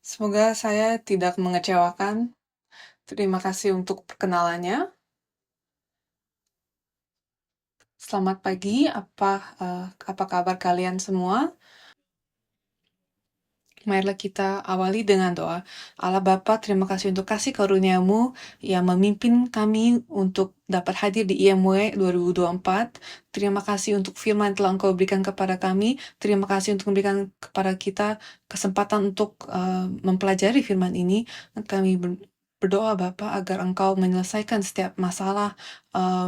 Semoga saya tidak mengecewakan. Terima kasih untuk perkenalannya. Selamat pagi, apa kabar kalian semua? Marilah kita awali dengan doa. Allah Bapa, terima kasih untuk kasih karunia-Mu yang memimpin kami untuk dapat hadir di IMW 2024. Terima kasih untuk firman yang telah Engkau berikan kepada kami. Terima kasih untuk memberikan kepada kita kesempatan untuk mempelajari firman ini. Kami berdoa Bapa agar Engkau menyelesaikan setiap masalah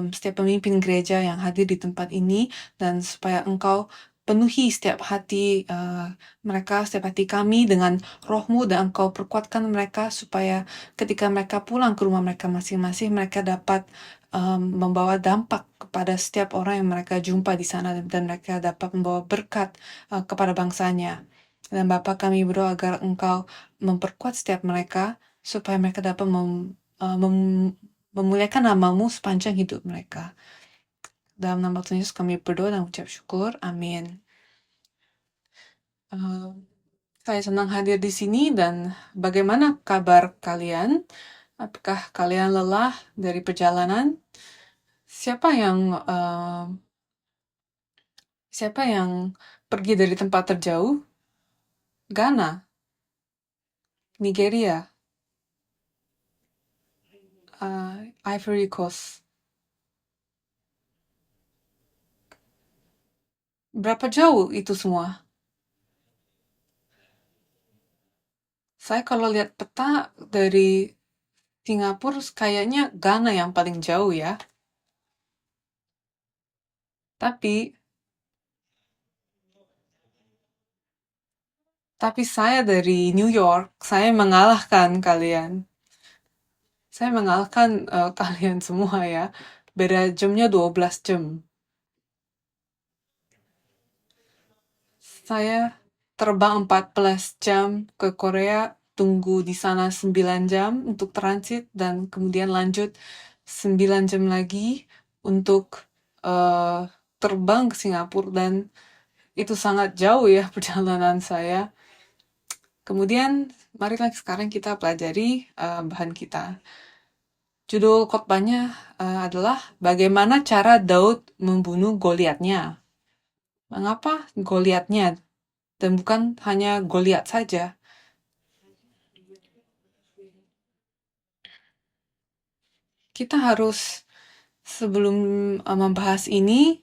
setiap pemimpin gereja yang hadir di tempat ini, dan supaya Engkau penuhi setiap hati mereka, setiap hati kami dengan roh-Mu, dan Engkau perkuatkan mereka supaya ketika mereka pulang ke rumah mereka masing-masing, mereka dapat membawa dampak kepada setiap orang yang mereka jumpa di sana, dan mereka dapat membawa berkat kepada bangsanya. Dan Bapa, kami berdoa agar Engkau memperkuat setiap mereka supaya mereka dapat memuliakan nama-Mu sepanjang hidup mereka. Dalam nama Tuhan Yesus kami berdoa dan ucap syukur. Amin. Saya senang hadir di sini, dan bagaimana kabar kalian? Apakah kalian lelah dari perjalanan? Siapa yang pergi dari tempat terjauh? Ghana, Nigeria, Ivory Coast. Berapa jauh itu semua? Saya kalau lihat peta dari Singapura, kayaknya Ghana yang paling jauh ya. Tapi saya dari New York, saya mengalahkan kalian. Saya mengalahkan kalian semua ya. Beda jamnya 12 jam. Saya terbang 14 jam ke Korea, tunggu di sana 9 jam untuk transit, dan kemudian lanjut 9 jam lagi untuk eh, terbang ke Singapura, dan itu sangat jauh ya perjalanan saya. Kemudian marilah sekarang kita pelajari bahan kita. Judul khotbahnya adalah bagaimana cara Daud membunuh Goliatnya. Mengapa Goliatnya dan bukan hanya Goliat saja? Kita harus, sebelum membahas ini,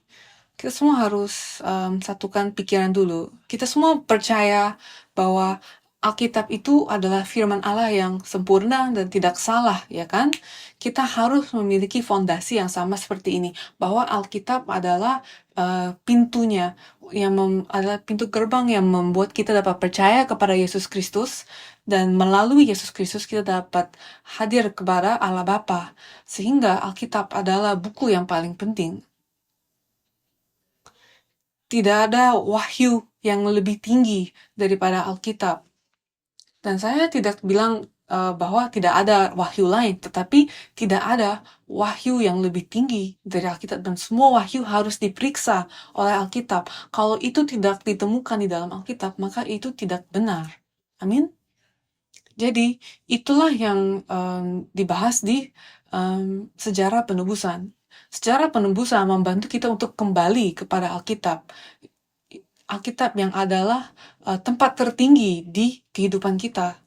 kita semua harus satukan pikiran dulu. Kita semua percaya bahwa Alkitab itu adalah firman Allah yang sempurna dan tidak salah, ya kan? Kita harus memiliki fondasi yang sama seperti ini, bahwa Alkitab adalah pintunya, adalah pintu gerbang yang membuat kita dapat percaya kepada Yesus Kristus, dan melalui Yesus Kristus kita dapat hadir kepada Allah Bapa. Sehingga Alkitab adalah buku yang paling penting. Tidak ada wahyu yang lebih tinggi daripada Alkitab. Dan saya tidak bilang bahwa tidak ada wahyu lain, tetapi tidak ada wahyu yang lebih tinggi dari Alkitab, dan semua wahyu harus diperiksa oleh Alkitab. Kalau itu tidak ditemukan di dalam Alkitab, maka itu tidak benar. Amin. Jadi itulah yang dibahas di sejarah penebusan. Sejarah penebusan membantu kita untuk kembali kepada Alkitab. Alkitab yang adalah tempat tertinggi di kehidupan kita.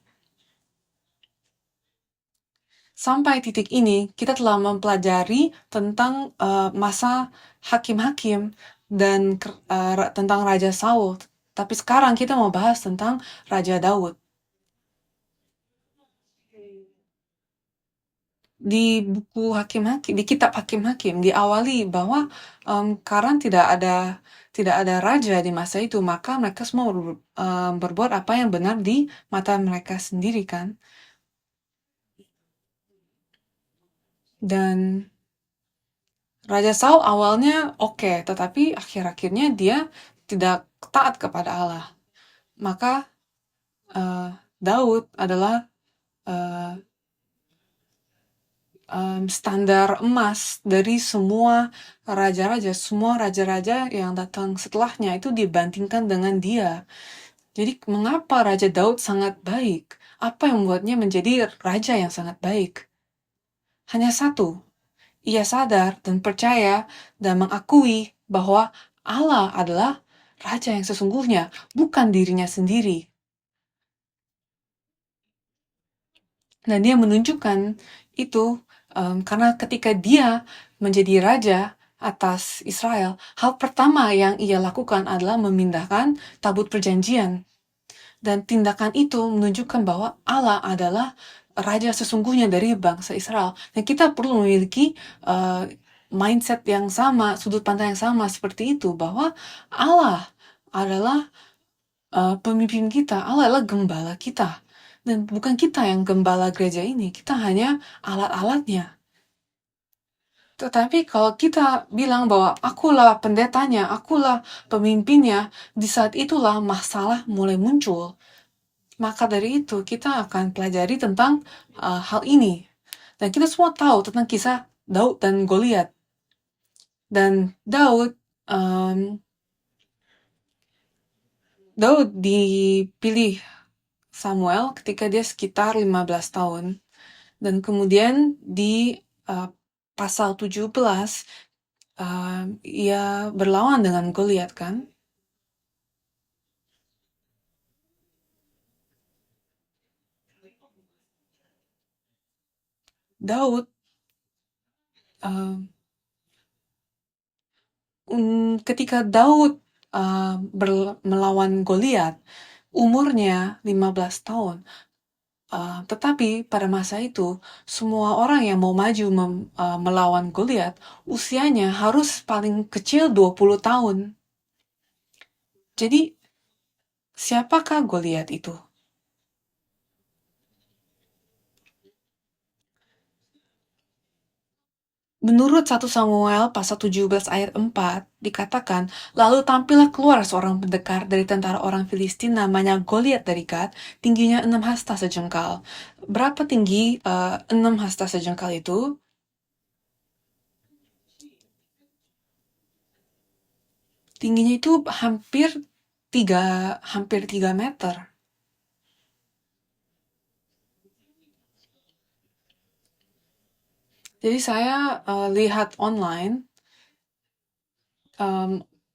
Sampai titik ini, kita telah mempelajari tentang masa hakim-hakim dan tentang Raja Saul. Tapi sekarang kita mau bahas tentang Raja Daud. Di buku Hakim-Hakim, di kitab Hakim-Hakim, diawali bahwa karena tidak ada raja di masa itu, maka mereka semua berbuat apa yang benar di mata mereka sendiri kan. Dan Raja Saul awalnya oke, tetapi akhir-akhirnya dia tidak taat kepada Allah. Maka Daud adalah standar emas dari semua raja-raja yang datang setelahnya, itu dibandingkan dengan dia. Jadi mengapa Raja Daud sangat baik? Apa yang membuatnya menjadi raja yang sangat baik? Hanya satu, ia sadar dan percaya dan mengakui bahwa Allah adalah raja yang sesungguhnya, bukan dirinya sendiri. Dan dia menunjukkan itu karena ketika dia menjadi raja atas Israel, hal pertama yang ia lakukan adalah memindahkan tabut perjanjian. Dan tindakan itu menunjukkan bahwa Allah adalah raja sesungguhnya dari bangsa Israel. Dan kita perlu memiliki mindset yang sama, sudut pandang yang sama seperti itu, bahwa Allah adalah pemimpin kita, Allah adalah gembala kita. Dan bukan kita yang gembala gereja ini, kita hanya alat-alatnya. Tetapi kalau kita bilang bahwa akulah pendetanya, akulah pemimpinnya, di saat itulah masalah mulai muncul. Maka dari itu kita akan pelajari tentang hal ini. Dan kita semua tahu tentang kisah Daud dan Goliat. Dan Daud dipilih Samuel ketika dia sekitar 15 tahun. Dan kemudian di pasal 17 ia berlawan dengan Goliat, kan? Daud ketika Daud melawan Goliat, umurnya 15 tahun. Tetapi pada masa itu, semua orang yang mau maju melawan Goliat, usianya harus paling kecil 20 tahun. Jadi, siapakah Goliat itu? Menurut 1 Samuel pasal 17 ayat 4, dikatakan, lalu tampillah keluar seorang pendekar dari tentara orang Filistin namanya Goliat dari Gat, tingginya 6 hasta sejengkal. Berapa tinggi 6 hasta sejengkal itu? Tingginya itu hampir 3 meter. Jadi saya lihat online,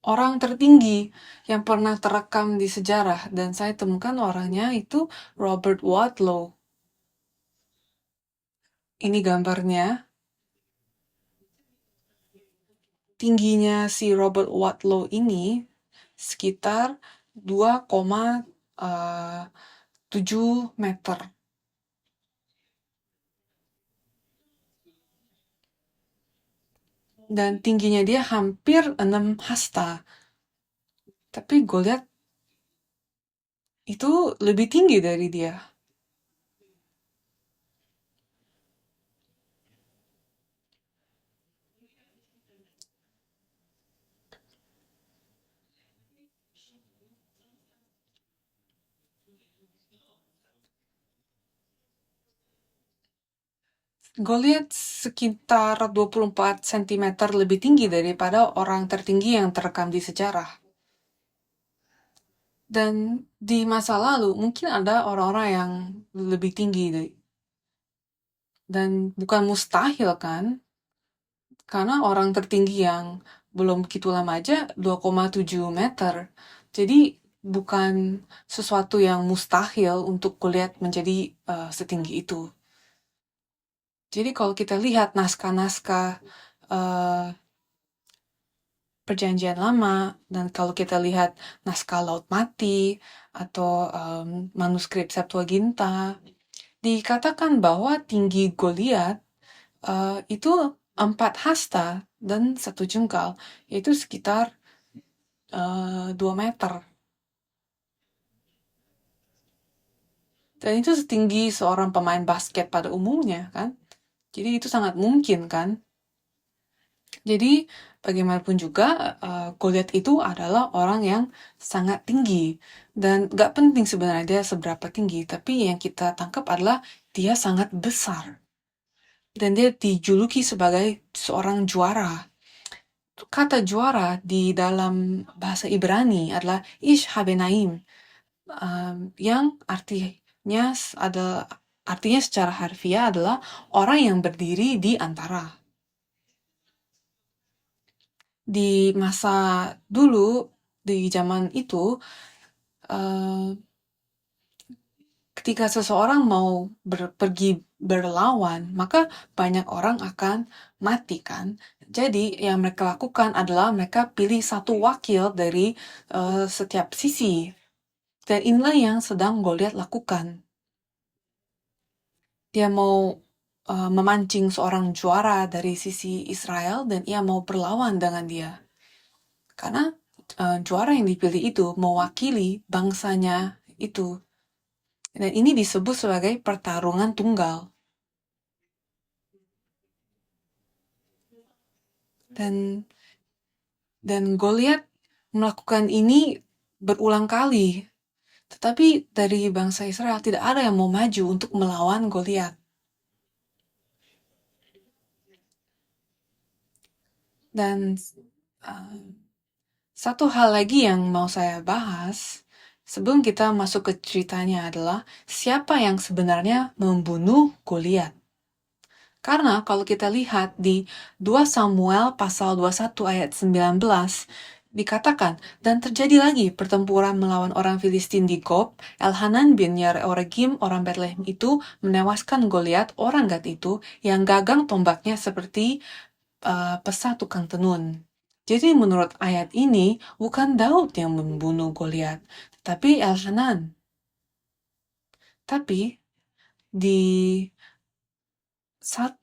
orang tertinggi yang pernah terekam di sejarah, dan saya temukan orangnya itu Robert Wadlow. Ini gambarnya. Tingginya si Robert Wadlow ini sekitar 2,7 meter. Dan tingginya dia hampir 6 hasta. Tapi Goliat itu lebih tinggi dari dia. Goliat sekitar 24 cm lebih tinggi daripada orang tertinggi yang terekam di sejarah. Dan di masa lalu mungkin ada orang-orang yang lebih tinggi. Dan bukan mustahil, kan? Karena orang tertinggi yang belum begitu lama aja 2,7 meter. Jadi bukan sesuatu yang mustahil untuk Goliat menjadi setinggi itu. Jadi kalau kita lihat naskah-naskah Perjanjian Lama, dan kalau kita lihat naskah Laut Mati atau manuskrip Septuaginta, dikatakan bahwa tinggi Goliat itu 4 hasta dan 1 jengkal, yaitu sekitar 2 meter. Dan itu setinggi seorang pemain basket pada umumnya, kan? Jadi itu sangat mungkin, kan? Jadi bagaimanapun juga Goliat itu adalah orang yang sangat tinggi. Dan gak penting sebenarnya dia seberapa tinggi, tapi yang kita tangkap adalah dia sangat besar. Dan dia dijuluki sebagai seorang juara. Kata juara di dalam bahasa Ibrani adalah Ish Habenaim. yang artinya secara harfiah adalah orang yang berdiri di antara. Di masa dulu, di zaman itu, ketika seseorang mau pergi berlawan, maka banyak orang akan mati kan. Jadi yang mereka lakukan adalah mereka pilih satu wakil dari setiap sisi. Dan inilah yang sedang Goliat lakukan. Dia mau memancing seorang juara dari sisi Israel dan ia mau berlawan dengan dia. Karena juara yang dipilih itu mewakili bangsanya itu. Dan ini disebut sebagai pertarungan tunggal. Dan Goliat melakukan ini berulang kali. Tetapi dari bangsa Israel tidak ada yang mau maju untuk melawan Goliat. Dan satu hal lagi yang mau saya bahas sebelum kita masuk ke ceritanya adalah siapa yang sebenarnya membunuh Goliat. Karena kalau kita lihat di 2 Samuel pasal 21 ayat 19, dikatakan, dan terjadi lagi pertempuran melawan orang Filistin di Gob, Elhanan bin Yareoregim orang Bethlehem itu menewaskan Goliat orang Gad itu yang gagang tombaknya seperti pesa tukang tenun. Jadi menurut ayat ini, bukan Daud yang membunuh Goliat, tapi Elhanan. Tapi di 1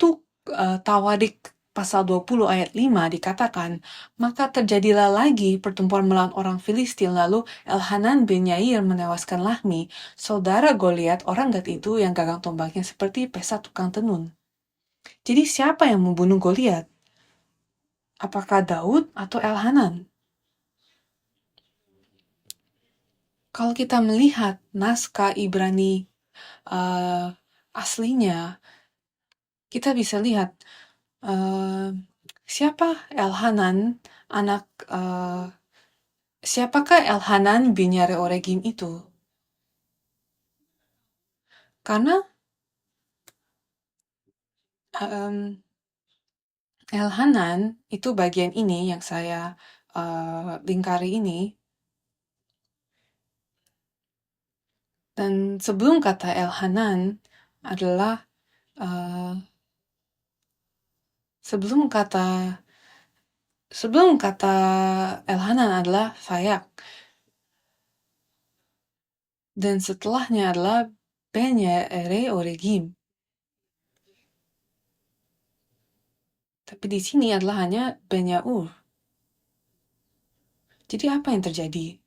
Tawarik pasal 20 ayat 5 dikatakan, maka terjadilah lagi pertempuran melawan orang Filistin, lalu Elhanan bin Yair menewaskan Lahmi, saudara Goliat orang Gad itu yang gagang tombaknya seperti pesa tukang tenun. Jadi siapa yang membunuh Goliat? Apakah Daud atau Elhanan? Kalau kita melihat naskah Ibrani aslinya, kita bisa lihat siapakah Elhanan bin Yareoregim itu? Karena Elhanan itu bagian ini yang saya lingkari ini. Dan sebelum kata Elhanan adalah sebelum kata Elhanan adalah Fayak. Dan setelahnya adalah Ben Yareoregim. Tapi di sini adalah hanya Ben Yaur. Jadi apa yang terjadi?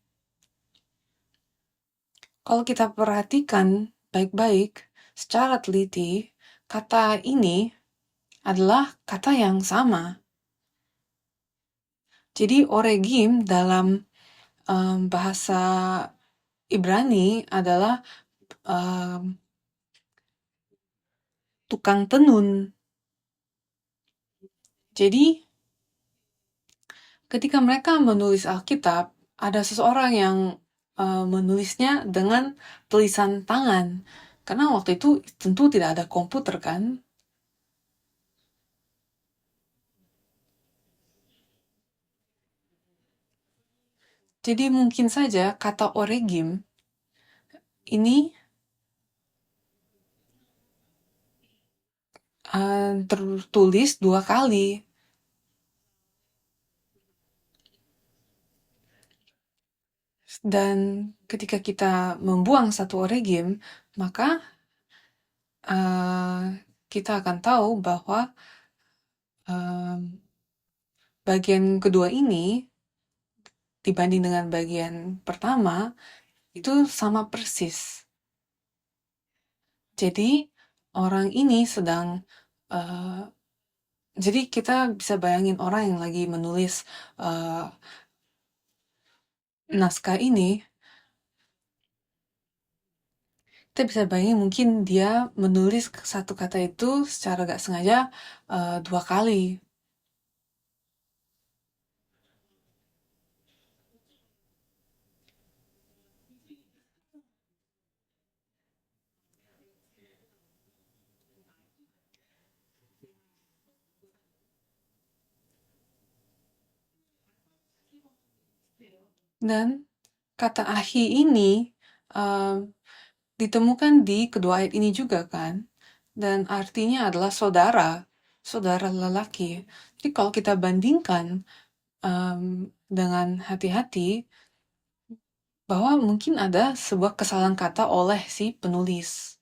Kalau kita perhatikan baik-baik, secara teliti, kata ini adalah kata yang sama. Jadi Oregim dalam bahasa Ibrani adalah tukang tenun. Jadi ketika mereka menulis Alkitab, ada seseorang yang menulisnya dengan tulisan tangan. Karena waktu itu tentu tidak ada komputer kan. Jadi mungkin saja kata Oregim ini tertulis 2 kali. Dan ketika kita membuang satu Oregim, maka kita akan tahu bahwa bagian kedua ini dibanding dengan bagian pertama itu sama persis. Jadi orang ini sedang jadi kita bisa bayangin orang yang lagi menulis naskah ini, kita bisa bayangin mungkin dia menulis satu kata itu secara gak sengaja 2 kali. Dan kata ahi ini ditemukan di kedua ayat ini juga kan, dan artinya adalah saudara, saudara lelaki. Jadi kalau kita bandingkan dengan hati-hati, bahwa mungkin ada sebuah kesalahan kata oleh si penulis.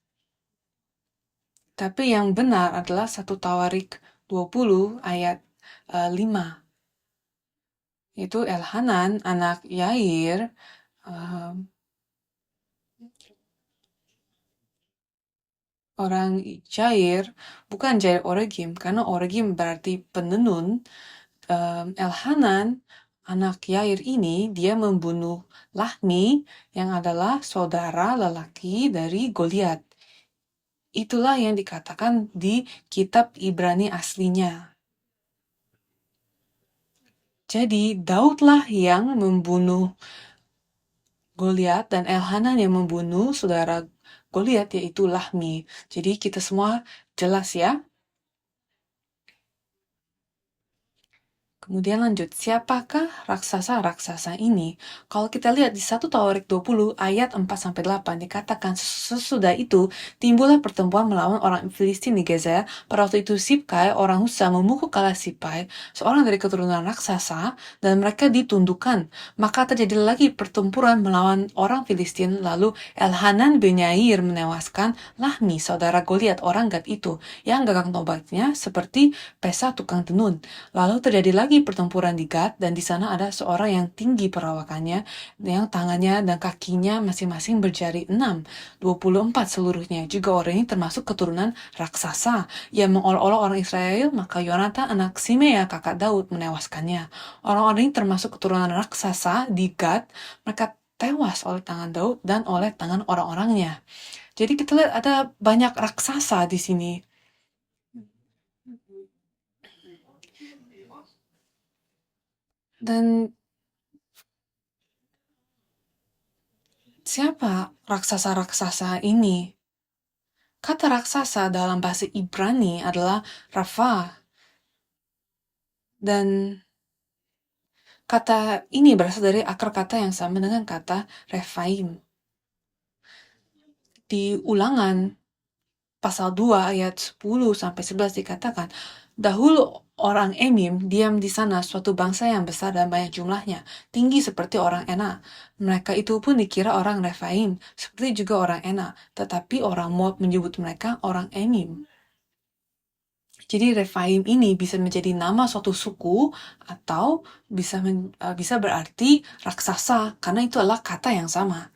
Tapi yang benar adalah 1 Tawarik 20 ayat 5. Itu Elhanan, anak Yair, orang Jair, bukan Jair Oregim, karena Oregim berarti penenun. Elhanan, anak Yair ini, dia membunuh Lahmi, yang adalah saudara lelaki dari Goliat. Itulah yang dikatakan di kitab Ibrani aslinya. Jadi, Daudlah yang membunuh Goliat dan Elhanan yang membunuh saudara Goliat, yaitu Lahmi. Jadi, kita semua jelas ya. Kemudian lanjut, siapakah raksasa-raksasa ini? Kalau kita lihat di 1 Tawarik 20 ayat 4-8 dikatakan sesudah itu timbullah pertempuran melawan orang Filistin di Gezer. Pada waktu itu Sibkai, orang Husa, memukul kalah Sipai, seorang dari keturunan raksasa, dan mereka ditundukkan. Maka terjadi lagi pertempuran melawan orang Filistin, lalu Elhanan bin Yair menewaskan Lahmi, saudara Goliat orang Gad itu, yang gagang tombaknya seperti pesa tukang tenun. Lalu terjadi lagi pertempuran di Gad, dan di sana ada seorang yang tinggi perawakannya, yang tangannya dan kakinya masing-masing berjari 6, 24 seluruhnya. Juga orang ini termasuk keturunan raksasa. Ia mengolok-olok orang Israel, maka Yonatan anak Simea kakak Daud menewaskannya. Orang-orang ini termasuk keturunan raksasa di Gad, mereka tewas oleh tangan Daud dan oleh tangan orang-orangnya. Jadi kita lihat ada banyak raksasa di sini. Dan siapa raksasa-raksasa ini? Kata raksasa dalam bahasa Ibrani adalah Rafa. Dan kata ini berasal dari akar kata yang sama dengan kata Rephaim. Di Ulangan pasal 2 ayat 10-11 dikatakan, dahulu orang Emim diam di sana, suatu bangsa yang besar dan banyak jumlahnya, tinggi seperti orang Enak. Mereka itu pun dikira orang Rephaim, seperti juga orang Enak, tetapi orang Moab menyebut mereka orang Emim. Jadi Rephaim ini bisa menjadi nama suatu suku atau bisa berarti raksasa, karena itu adalah kata yang sama.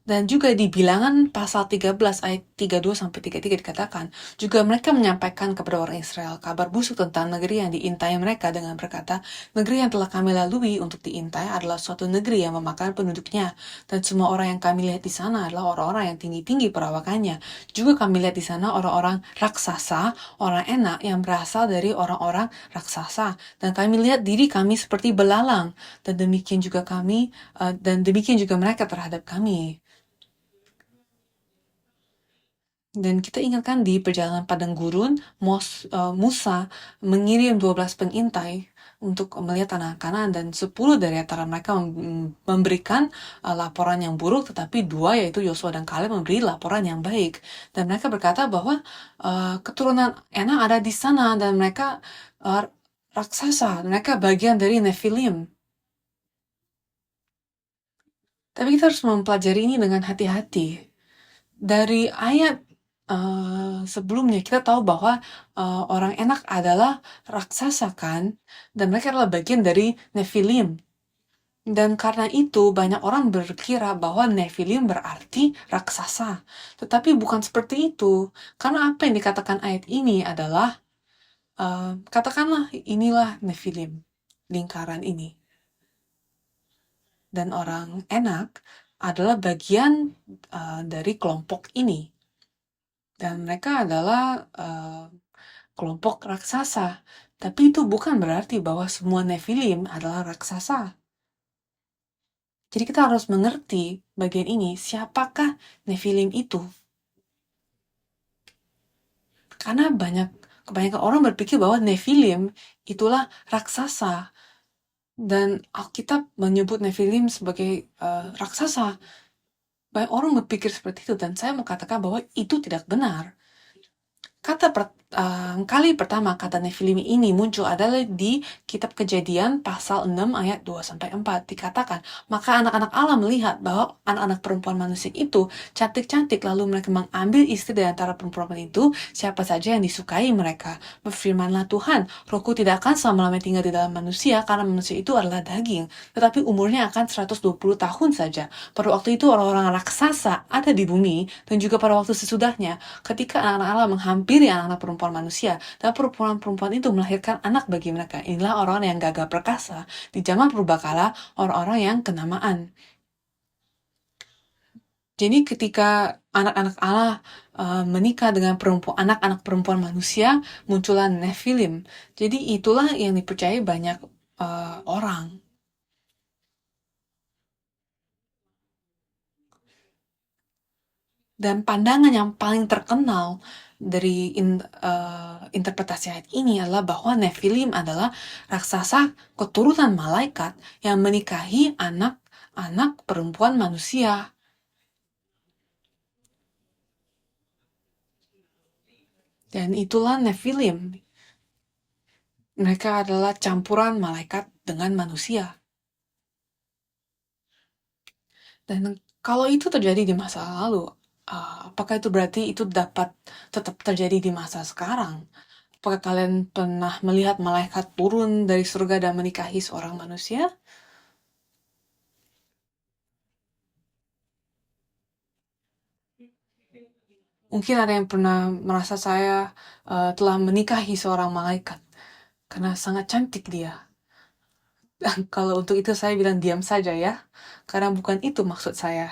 Dan juga di Bilangan pasal 13 ayat 32-33 dikatakan, juga mereka menyampaikan kepada orang Israel kabar busuk tentang negeri yang diintai mereka dengan berkata, negeri yang telah kami lalui untuk diintai adalah suatu negeri yang memakan penduduknya, dan semua orang yang kami lihat di sana adalah orang-orang yang tinggi-tinggi perawakannya. Juga kami lihat di sana orang-orang raksasa, orang Enak yang berasal dari orang-orang raksasa, dan kami lihat diri kami seperti belalang, dan demikian juga mereka terhadap kami. Dan kita ingatkan di perjalanan padang gurun, Musa mengirim 12 pengintai untuk melihat tanah Kanaan, dan 10 dari antara mereka memberikan laporan yang buruk, tetapi 2 yaitu Yosua dan Kaleb memberi laporan yang baik. Dan mereka berkata bahwa keturunan Enak ada di sana, dan mereka raksasa, mereka bagian dari Nephilim. Tapi kita harus mempelajari ini dengan hati-hati. Dari ayat sebelumnya kita tahu bahwa orang Enak adalah raksasa kan, dan mereka adalah bagian dari Nephilim. Dan karena itu banyak orang berkira bahwa Nephilim berarti raksasa. Tetapi bukan seperti itu. Karena apa yang dikatakan ayat ini adalah, katakanlah inilah Nephilim, lingkaran ini. Dan orang Enak adalah bagian dari kelompok ini. Dan mereka adalah kelompok raksasa. Tapi itu bukan berarti bahwa semua Nephilim adalah raksasa. Jadi kita harus mengerti bagian ini, siapakah Nephilim itu? Karena kebanyakan orang berpikir bahwa Nephilim itulah raksasa. Dan Alkitab menyebut Nephilim sebagai raksasa. Banyak orang berpikir seperti itu, dan saya mau katakan bahwa itu tidak benar. Kali pertama kata Nephilim ini muncul adalah di kitab Kejadian pasal 6 ayat 2-4. Dikatakan, maka anak-anak Allah melihat bahwa anak-anak perempuan manusia itu cantik-cantik, lalu mereka mengambil istri dari antara perempuan itu, siapa saja yang disukai mereka. Berfirmanlah Tuhan, rohku tidak akan selama-lamanya tinggal di dalam manusia, karena manusia itu adalah daging, tetapi umurnya akan 120 tahun saja. Pada waktu itu orang-orang raksasa ada di bumi, dan juga pada waktu sesudahnya, ketika anak-anak Allah menghampiri anak-anak perempuan manusia, dan perempuan-perempuan itu melahirkan anak bagi mereka. Inilah orang yang gagah perkasa. Di zaman purbakala, orang-orang yang kenamaan. Jadi ketika anak-anak Allah menikah dengan anak-anak perempuan manusia, muncullah Nephilim. Jadi itulah yang dipercayai banyak orang. Dan pandangan yang paling terkenal dari interpretasi ayat ini adalah bahwa Nephilim adalah raksasa keturunan malaikat yang menikahi anak-anak perempuan manusia. Dan itulah Nephilim. Mereka adalah campuran malaikat dengan manusia. Dan kalau itu terjadi di masa lalu, apakah itu berarti itu dapat tetap terjadi di masa sekarang? Apakah kalian pernah melihat malaikat turun dari surga dan menikahi seorang manusia? Mungkin ada yang pernah merasa saya telah menikahi seorang malaikat karena sangat cantik dia. Dan kalau untuk itu saya bilang diam saja ya, karena bukan itu maksud saya.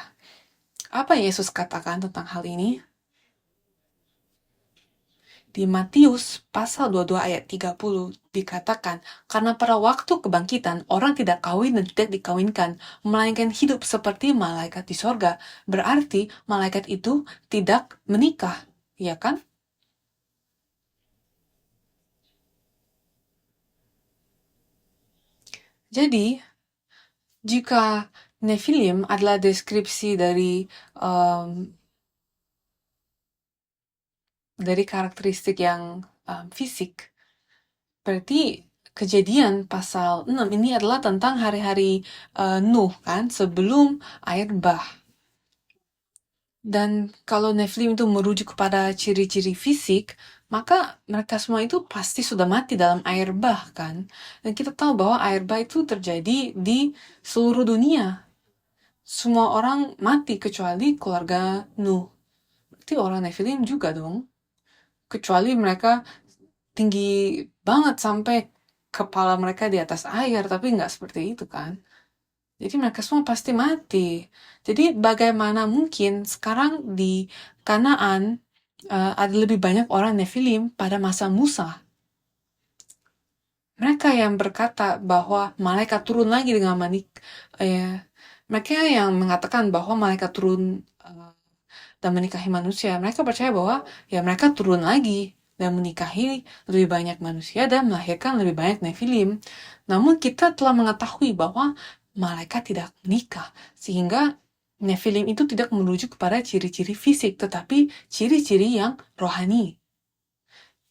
Apa yang Yesus katakan tentang hal ini? Di Matius pasal 22 ayat 30 dikatakan, karena pada waktu kebangkitan orang tidak kawin dan tidak dikawinkan, melainkan hidup seperti malaikat di sorga. Berarti malaikat itu tidak menikah, ya kan? Jadi, jika Nephilim adalah deskripsi dari karakteristik yang fisik, berarti Kejadian pasal 6 ini adalah tentang hari-hari Nuh kan, sebelum air bah. Dan kalau Nephilim itu merujuk kepada ciri-ciri fisik, maka mereka semua itu pasti sudah mati dalam air bah kan. Dan kita tahu bahwa air bah itu terjadi di seluruh dunia. Semua orang mati kecuali keluarga Nuh. Berarti orang Nephilim juga dong. Kecuali mereka tinggi banget sampai kepala mereka di atas air, tapi nggak seperti itu kan. Jadi mereka semua pasti mati. Jadi bagaimana mungkin sekarang di Kanaan ada lebih banyak orang Nephilim pada masa Musa? Mereka yang berkata bahwa malaikat turun lagi dengan mereka yang mengatakan bahwa malaikat turun dan menikahi manusia. Mereka percaya bahwa ya mereka turun lagi dan menikahi lebih banyak manusia dan melahirkan lebih banyak Nephilim. Namun kita telah mengetahui bahwa malaikat tidak menikah, sehingga Nephilim itu tidak merujuk kepada ciri-ciri fisik, tetapi ciri-ciri yang rohani.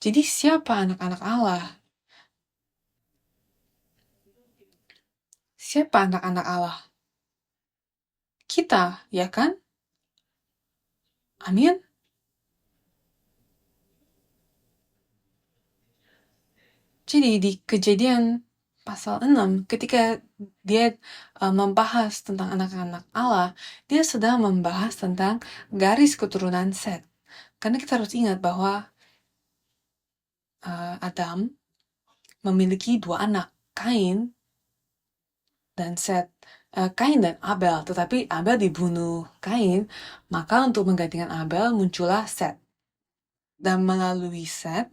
Jadi siapa anak-anak Allah? Siapa anak-anak Allah? Kita, ya kan? Amin. Jadi di Kejadian pasal 6, ketika dia membahas tentang anak-anak Allah, dia sedang membahas tentang garis keturunan Set. Karena kita harus ingat bahwa Adam memiliki dua anak, Kain dan Set. Kain dan Abel, tetapi Abel dibunuh Kain, maka untuk menggantikan Abel muncullah Set. Dan melalui Set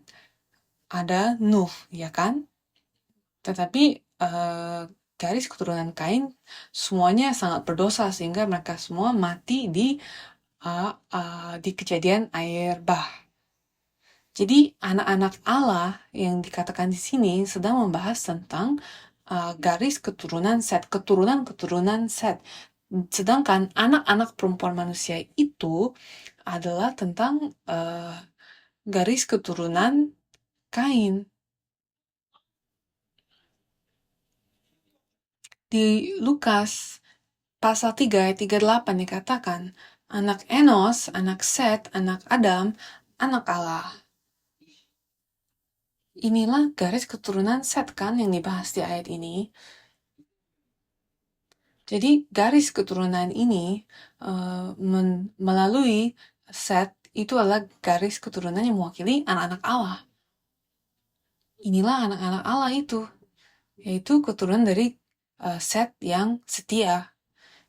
ada Nuh, ya kan? Tetapi garis keturunan Kain semuanya sangat berdosa sehingga mereka semua mati di kejadian air bah. Jadi anak-anak Allah yang dikatakan di sini sedang membahas tentang garis keturunan Set. Sedangkan anak-anak perempuan manusia itu adalah tentang garis keturunan Kain. Di Lukas pasal 3 ayat 38 dikatakan, anak Enos, anak Set, anak Adam, anak Allah. Inilah garis keturunan Set kan yang dibahas di ayat ini. Jadi garis keturunan ini melalui Set itu adalah garis keturunan yang mewakili anak-anak Allah. Inilah anak-anak Allah itu, yaitu keturunan dari Set yang setia.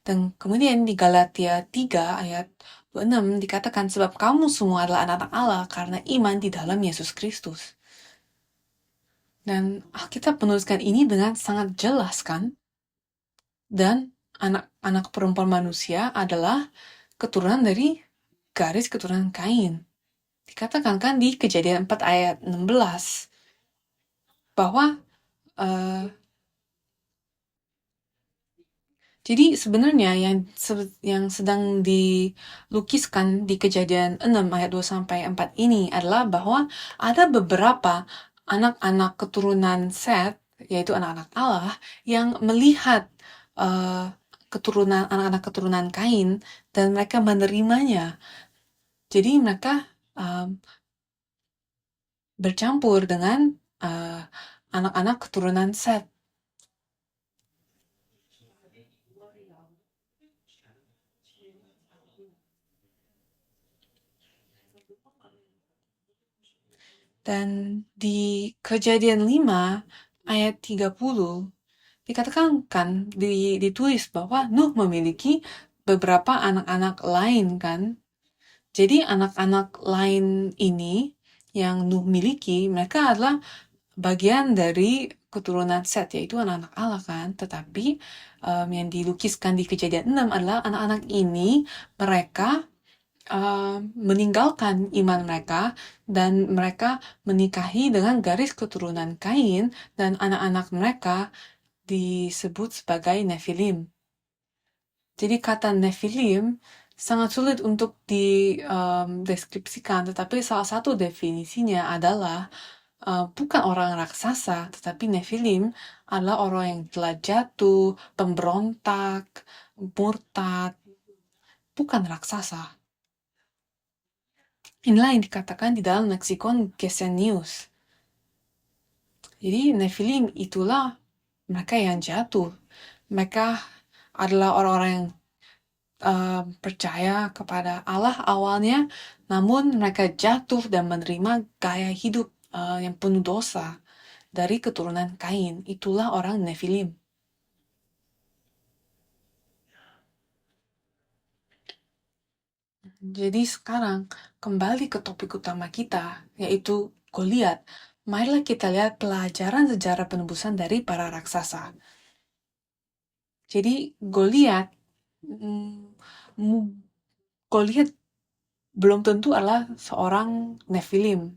Dan kemudian di Galatia 3 ayat 26 dikatakan, sebab kamu semua adalah anak-anak Allah karena iman di dalam Yesus Kristus. Dan Alkitab menuliskan ini dengan sangat jelas kan? Dan anak-anak perempuan manusia adalah keturunan dari garis keturunan Kain. Dikatakan kan di Kejadian 4 ayat 16 bahwa jadi sebenarnya yang sedang dilukiskan di Kejadian 6 ayat 2-4 ini adalah bahwa ada beberapa anak-anak keturunan Set, yaitu anak-anak Allah, yang melihat anak-anak keturunan Kain dan mereka menerimanya. Jadi mereka bercampur dengan anak-anak keturunan Set. Dan di Kejadian 5 ayat 30 dikatakan kan ditulis bahwa Nuh memiliki beberapa anak-anak lain kan. Jadi anak-anak lain ini yang Nuh miliki, mereka adalah bagian dari keturunan Set, yaitu anak-anak Allah kan. Tetapi yang dilukiskan di Kejadian 6 adalah anak-anak ini mereka meninggalkan iman mereka dan mereka menikahi dengan garis keturunan Kain dan anak-anak mereka disebut sebagai Nephilim. Jadi kata Nephilim sangat sulit untuk dideskripsikan, tetapi salah satu definisinya adalah bukan orang raksasa, tetapi Nephilim adalah orang yang telah jatuh, pemberontak, murtad, bukan raksasa. Inilah yang dikatakan di dalam leksikon Gesenius. Jadi Nephilim itulah mereka yang jatuh. Mereka adalah orang-orang yang percaya kepada Allah awalnya, namun mereka jatuh dan menerima gaya hidup yang penuh dosa dari keturunan Kain. Itulah orang Nephilim. Jadi sekarang kembali ke topik utama kita, yaitu Goliat. Marilah kita lihat pelajaran sejarah penebusan dari para raksasa. Jadi Goliat belum tentu adalah seorang Nephilim,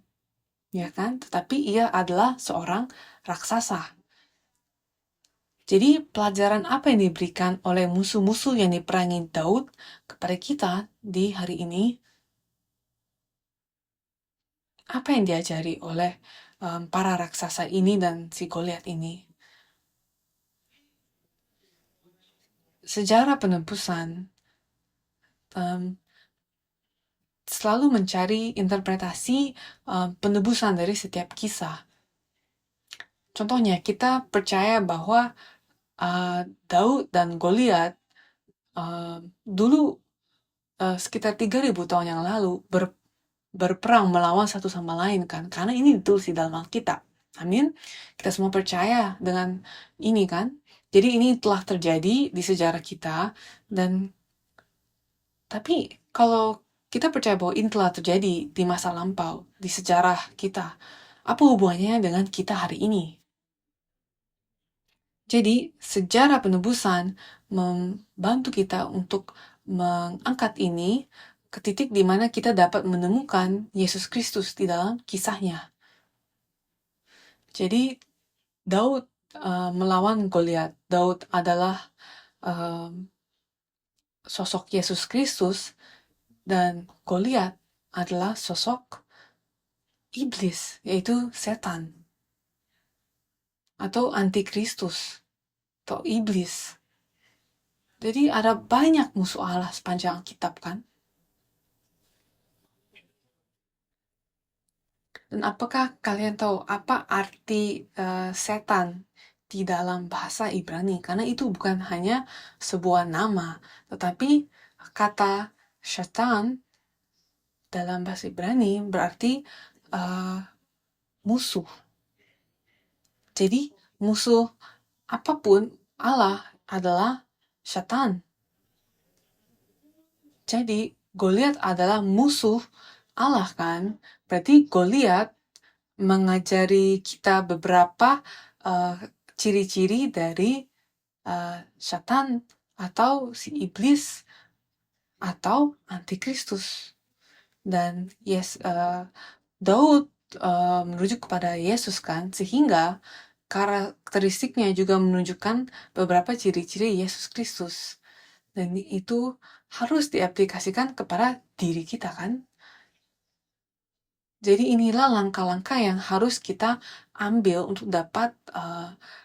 ya kan? Tetapi ia adalah seorang raksasa. Jadi pelajaran apa yang diberikan oleh musuh-musuh yang diperangi Daud kepada kita di hari ini? Apa yang diajari oleh para raksasa ini dan si Goliat ini? Sejarah penebusan selalu mencari interpretasi penebusan dari setiap kisah. Contohnya, kita percaya bahwa Daud dan Goliat dulu sekitar 3.000 tahun yang lalu berperang melawan satu sama lain kan, karena ini ditulis di dalam Alkitab. Amin. Kita semua percaya dengan ini kan. Jadi ini telah terjadi di sejarah kita, dan tapi kalau kita percaya bahwa ini telah terjadi di masa lampau, di sejarah kita, apa hubungannya dengan kita hari ini? Jadi, sejarah penebusan membantu kita untuk mengangkat ini ke titik di mana kita dapat menemukan Yesus Kristus di dalam kisahnya. Jadi, Daud melawan Goliat. Daud adalah sosok Yesus Kristus dan Goliat adalah sosok iblis, yaitu setan atau antikristus atau iblis. Jadi ada banyak musuh Allah sepanjang kitab kan? Dan apakah kalian tahu apa arti setan di dalam bahasa Ibrani? Karena itu bukan hanya sebuah nama, tetapi kata syaitan dalam bahasa Ibrani berarti musuh. Jadi musuh apapun Allah adalah syaitan. Jadi Goliat adalah musuh Allah kan? Berarti Goliat mengajari kita beberapa ciri-ciri dari syaitan atau si iblis atau antikristus. Dan Daud merujuk kepada Yesus kan, sehingga karakteristiknya juga menunjukkan beberapa ciri-ciri Yesus Kristus. Dan itu harus diaplikasikan kepada diri kita kan. Jadi inilah langkah-langkah yang harus kita ambil untuk dapat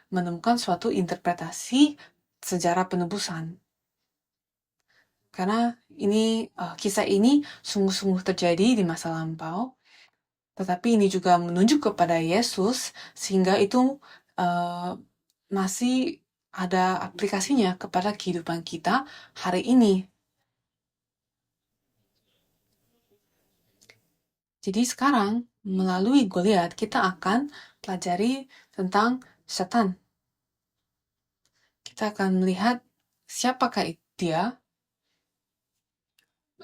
menemukan suatu interpretasi sejarah penebusan. Karena ini kisah ini sungguh-sungguh terjadi di masa lampau, tetapi ini juga menunjuk kepada Yesus, sehingga itu masih ada aplikasinya kepada kehidupan kita hari ini. Jadi sekarang, melalui Goliat, kita akan pelajari tentang setan. Kita akan melihat siapakah dia,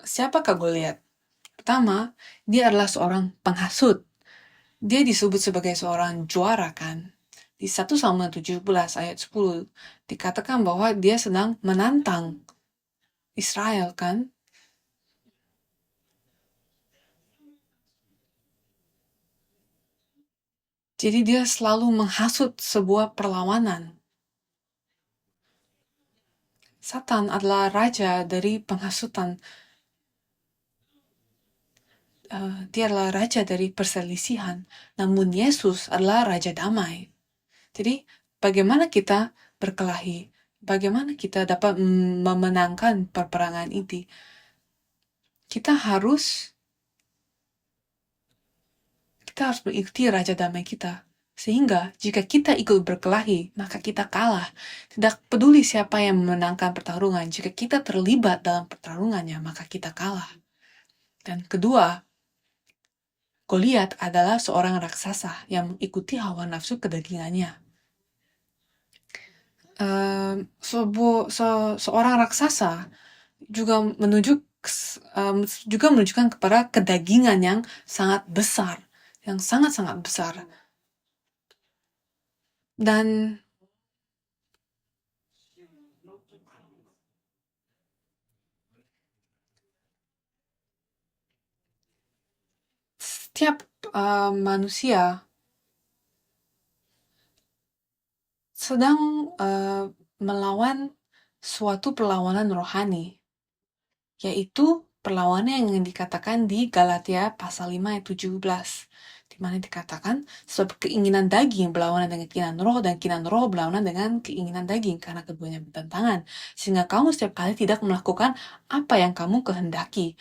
siapakah Goliat. Pertama, dia adalah seorang penghasut. Dia disebut sebagai seorang juara kan. Di 1 Samuel 17 ayat 10 dikatakan bahwa dia sedang menantang Israel kan. Jadi dia selalu menghasut sebuah perlawanan. Satan adalah raja dari penghasutan. Dia adalah raja dari perselisihan. Namun Yesus adalah raja damai. Jadi bagaimana kita berkelahi? Bagaimana kita dapat memenangkan peperangan ini? Kita harus mengikuti raja damai kita. Sehingga jika kita ikut berkelahi, maka kita kalah. Tidak peduli siapa yang memenangkan pertarungan, jika kita terlibat dalam pertarungannya, maka kita kalah. Dan kedua, Goliat adalah seorang raksasa yang mengikuti hawa nafsu kedagingannya. Seorang raksasa juga menunjukkan kepada kedagingan yang sangat besar, yang sangat-sangat besar. Dan setiap manusia sedang melawan suatu perlawanan rohani, yaitu perlawanan yang dikatakan di Galatia pasal 5 ayat 17, di mana dikatakan sebab keinginan daging berlawanan dengan keinginan roh dan keinginan roh berlawanan dengan keinginan daging, karena keduanya bertentangan, sehingga kamu setiap kali tidak melakukan apa yang kamu kehendaki.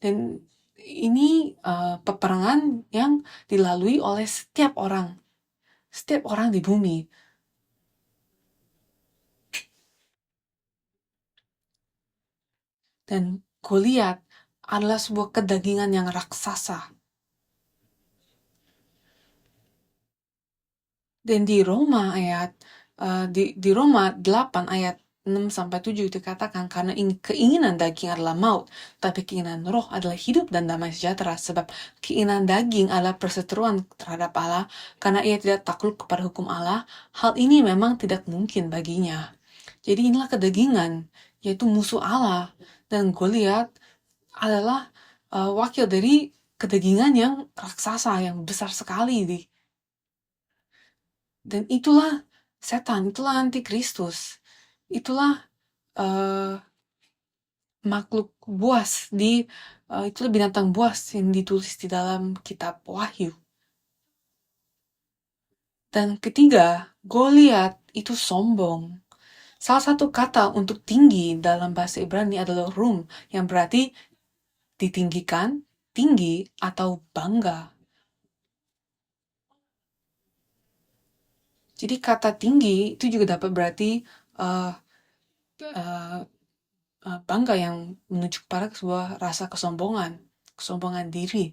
Dan ini peperangan yang dilalui oleh setiap orang di bumi. Dan Goliat adalah sebuah kedagingan yang raksasa. Dan di Roma di Roma 8 ayat 6-7 dikatakan, karena keinginan daging adalah maut, tapi keinginan roh adalah hidup dan damai sejahtera. Sebab keinginan daging adalah perseteruan terhadap Allah, karena ia tidak takluk kepada hukum Allah. Hal ini memang tidak mungkin baginya. Jadi inilah kedagingan, yaitu musuh Allah. Dan Goliat adalah wakil dari kedagingan yang raksasa, yang besar sekali. Dan itulah setan, itulah antikristus, itulah makhluk buas itulah binatang buas yang ditulis di dalam kitab Wahyu. Dan ketiga, Goliat itu sombong. Salah satu kata untuk tinggi dalam bahasa Ibrani adalah rum, yang berarti ditinggikan, tinggi, atau bangga. Jadi kata tinggi itu juga dapat berarti uh, uh, bangga, yang menunjuk pada sebuah rasa kesombongan diri.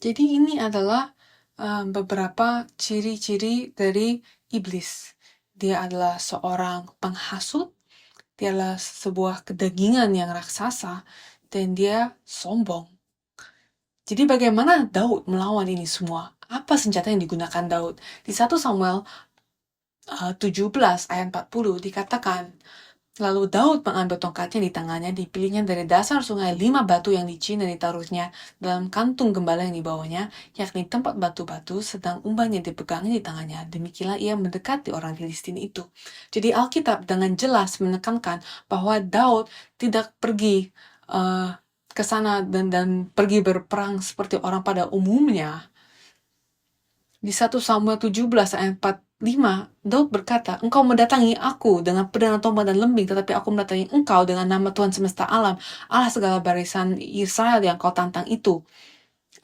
Jadi ini adalah beberapa ciri-ciri dari iblis. Dia adalah seorang penghasut, dia adalah sebuah kedagingan yang raksasa, dan dia sombong. Jadi bagaimana Daud melawan ini semua? Apa senjata yang digunakan Daud? Di 1 Samuel 17 ayat 40 dikatakan, lalu Daud mengambil tongkatnya di tangannya, dipilihnya dari dasar sungai 5 batu yang licin dan ditaruhnya dalam kantung gembala yang dibawanya, yakni tempat batu-batu, sedang umbannya dipegangnya di tangannya. Demikianlah ia mendekati orang Filistin itu. Jadi Alkitab dengan jelas menekankan bahwa Daud tidak pergi ke sana dan pergi berperang seperti orang pada umumnya. Di 1 Samuel 17 ayat 45, Daud berkata, engkau mendatangi aku dengan pedang, tombak, dan lembing, tetapi aku mendatangi engkau dengan nama Tuhan semesta alam, Allah segala barisan Israel yang kau tantang itu.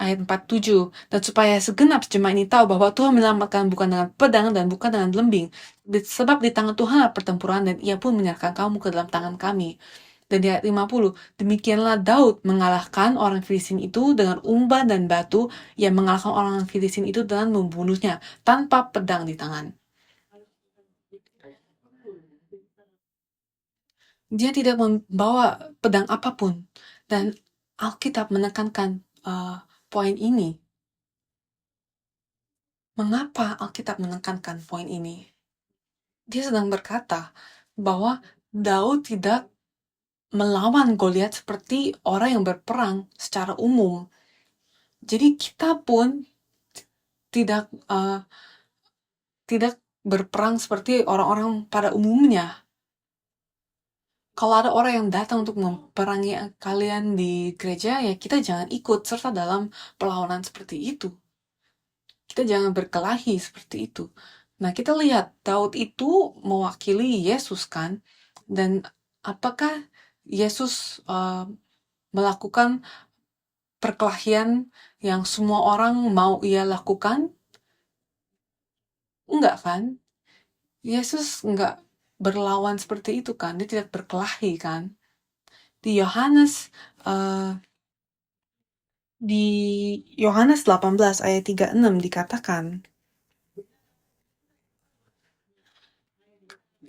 Ayat 47, dan supaya segenap jemaat ini tahu bahwa Tuhan menyelamatkan bukan dengan pedang dan bukan dengan lembing, sebab di tangan Tuhan pertempuran, dan ia pun menyerahkan kamu ke dalam tangan kami. Dan di ayat 50, demikianlah Daud mengalahkan orang Filistin itu dengan umban dan batu, yang mengalahkan orang Filistin itu dengan membunuhnya tanpa pedang di tangan. Dia tidak membawa pedang apapun. Dan Alkitab menekankan poin ini. Mengapa Alkitab menekankan poin ini? Dia sedang berkata bahwa Daud tidak melawan Goliat seperti orang yang berperang secara umum. Jadi kita pun tidak berperang seperti orang-orang pada umumnya. Kalau ada orang yang datang untuk memperangi kalian di gereja, ya kita jangan ikut serta dalam perlawanan seperti itu. Kita jangan berkelahi seperti itu. Nah, kita lihat Daud itu mewakili Yesus kan, dan apakah Yesus melakukan perkelahian yang semua orang mau ia lakukan? Enggak kan? Yesus enggak berlawan seperti itu kan? Dia tidak berkelahi kan? Di Yohanes 18 ayat 36 dikatakan,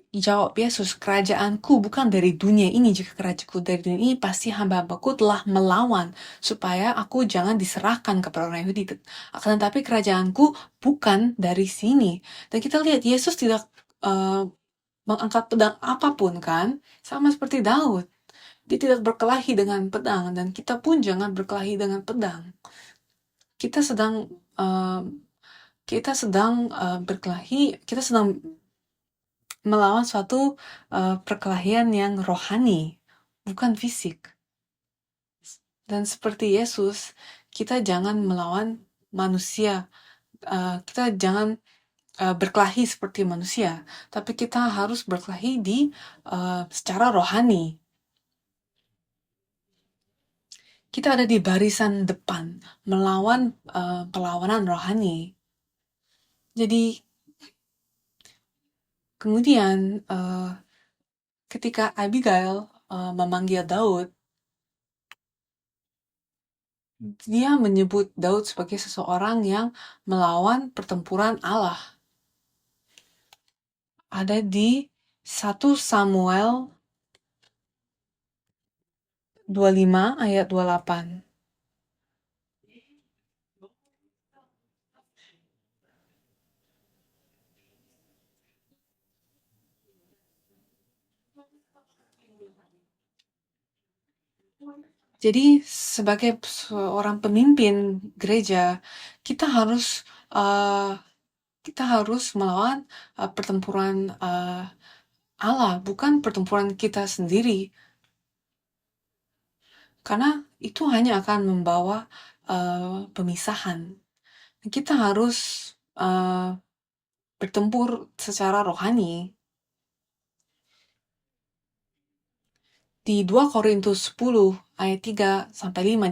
jawab Yesus, kerajaanku bukan dari dunia ini. Jika kerajaanku dari dunia ini, pasti hamba-hambaku telah melawan, supaya aku jangan diserahkan kepada orang Yahudi. Akan tetapi kerajaanku bukan dari sini. Dan kita lihat Yesus tidak mengangkat pedang apapun kan, sama seperti Daud. Dia tidak berkelahi dengan pedang, dan kita pun jangan berkelahi dengan pedang. Kita sedang berkelahi, kita sedang melawan suatu perkelahian yang rohani, bukan fisik. Dan seperti Yesus, kita jangan melawan manusia. Kita jangan berkelahi seperti manusia, tapi kita harus berkelahi secara rohani. Kita ada di barisan depan melawan perlawanan rohani. Jadi kemudian ketika Abigail memanggil Daud, dia menyebut Daud sebagai seseorang yang melawan pertempuran Allah. Ada di 1 Samuel 25 ayat 28. Jadi sebagai seorang pemimpin gereja, kita harus uh, kita harus melawan pertempuran Allah, bukan pertempuran kita sendiri, karena itu hanya akan membawa pemisahan. Kita harus bertempur secara rohani. Di 2 Korintus 10 ayat 3-5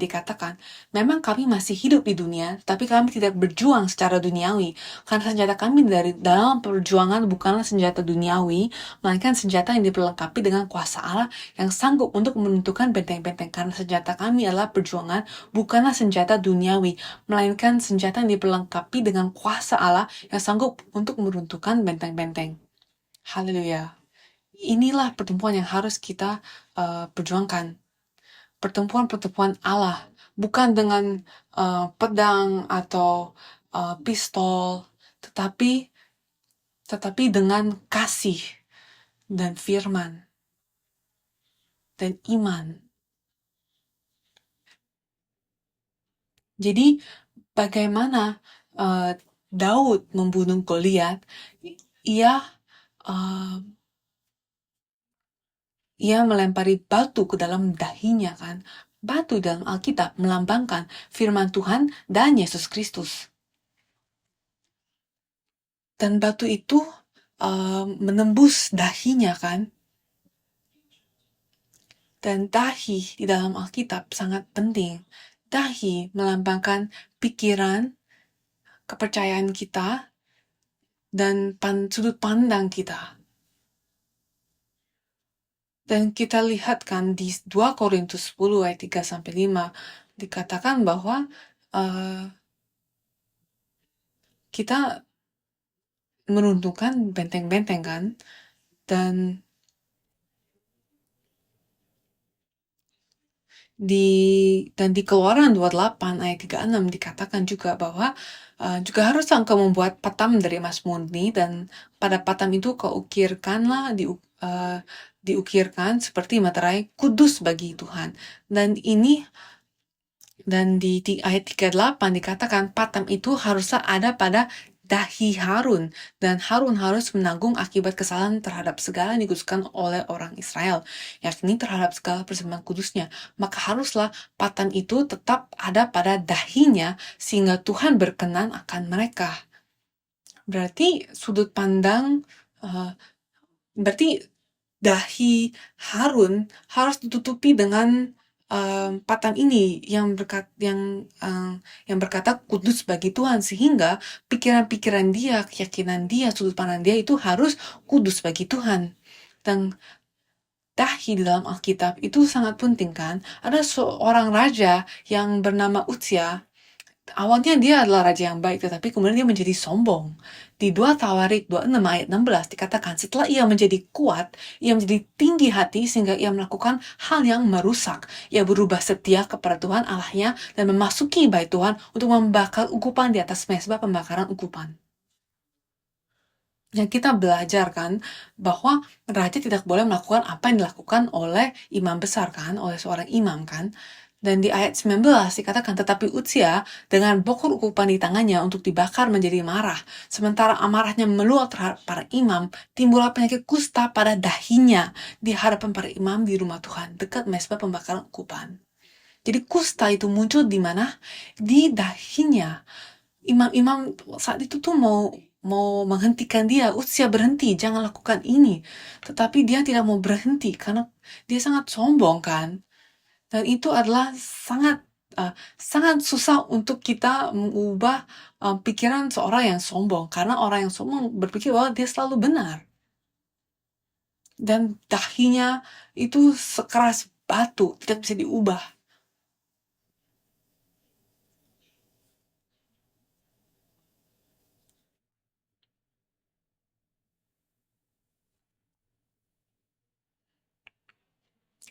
dikatakan, memang kami masih hidup di dunia, tapi kami tidak berjuang secara duniawi, karena senjata kami dari dalam perjuangan bukanlah senjata duniawi, melainkan senjata yang diperlengkapi dengan kuasa Allah yang sanggup untuk menentukan benteng-benteng, karena senjata kami adalah perjuangan bukanlah senjata duniawi, melainkan senjata yang diperlengkapi dengan kuasa Allah yang sanggup untuk meruntuhkan benteng-benteng. Haleluya. Inilah pertemuan yang harus kita perjuangkan. Pertemuan-pertemuan Allah, bukan dengan pedang atau pistol, tetapi dengan kasih dan firman dan iman. Jadi bagaimana Daud membunuh Goliat? Ia uh, Ia melempari batu ke dalam dahinya kan. Batu dalam Alkitab melambangkan firman Tuhan dan Yesus Kristus. Dan batu itu menembus dahinya kan. Dan dahi di dalam Alkitab sangat penting. Dahi melambangkan pikiran, kepercayaan kita, dan sudut pandang kita. Dan kita lihat kan di 2 Korintus 10 ayat 3-5 dikatakan bahwa kita meruntuhkan benteng-benteng kan, dan di Keluaran 28 ayat 36 dikatakan juga bahwa juga harus engkau membuat patam dari emas murni, dan pada patam itu kau ukirkanlah diukirkan seperti materai kudus bagi Tuhan. Dan di ayat 38 dikatakan patam itu harusnya ada pada dahi Harun, dan Harun harus menanggung akibat kesalahan terhadap segala yang dikuduskan oleh orang Israel, yakni terhadap segala persembahan kudusnya. Maka haruslah patam itu tetap ada pada dahinya, sehingga Tuhan berkenan akan mereka. Berarti sudut pandang, berarti dahi Harun harus ditutupi dengan patam ini yang berkata kudus bagi Tuhan, sehingga pikiran-pikiran dia, keyakinan dia, sudut pandang dia itu harus kudus bagi Tuhan. Dan dahi di dalam Alkitab itu sangat penting kan. Ada seorang raja yang bernama Uzia. Awalnya dia adalah raja yang baik, tetapi kemudian dia menjadi sombong. Di 2 Tawarik 26 ayat 16 dikatakan, setelah ia menjadi kuat, ia menjadi tinggi hati sehingga ia melakukan hal yang merusak. Ia berubah setia kepada Tuhan Allahnya dan memasuki bait Tuhan untuk membakar ukupan di atas mezbah pembakaran ukupan. Yang kita belajar kan, bahwa raja tidak boleh melakukan apa yang dilakukan oleh imam besar kan, oleh seorang imam kan. Dan di ayat 19 dikatakan, tetapi Uzia dengan bokor ukupan di tangannya untuk dibakar menjadi marah. Sementara amarahnya meluap terhadap para imam, timbullah penyakit kusta pada dahinya di hadapan para imam di rumah Tuhan, dekat mezbah pembakaran ukupan. Jadi kusta itu muncul di mana? Di dahinya. Imam-imam saat itu tuh mau menghentikan dia, Uzia berhenti, jangan lakukan ini. Tetapi dia tidak mau berhenti karena dia sangat sombong kan. Dan itu adalah sangat susah untuk kita mengubah pikiran seorang yang sombong, karena orang yang sombong berpikir bahwa dia selalu benar. Dan dahinya itu sekeras batu, tidak bisa diubah.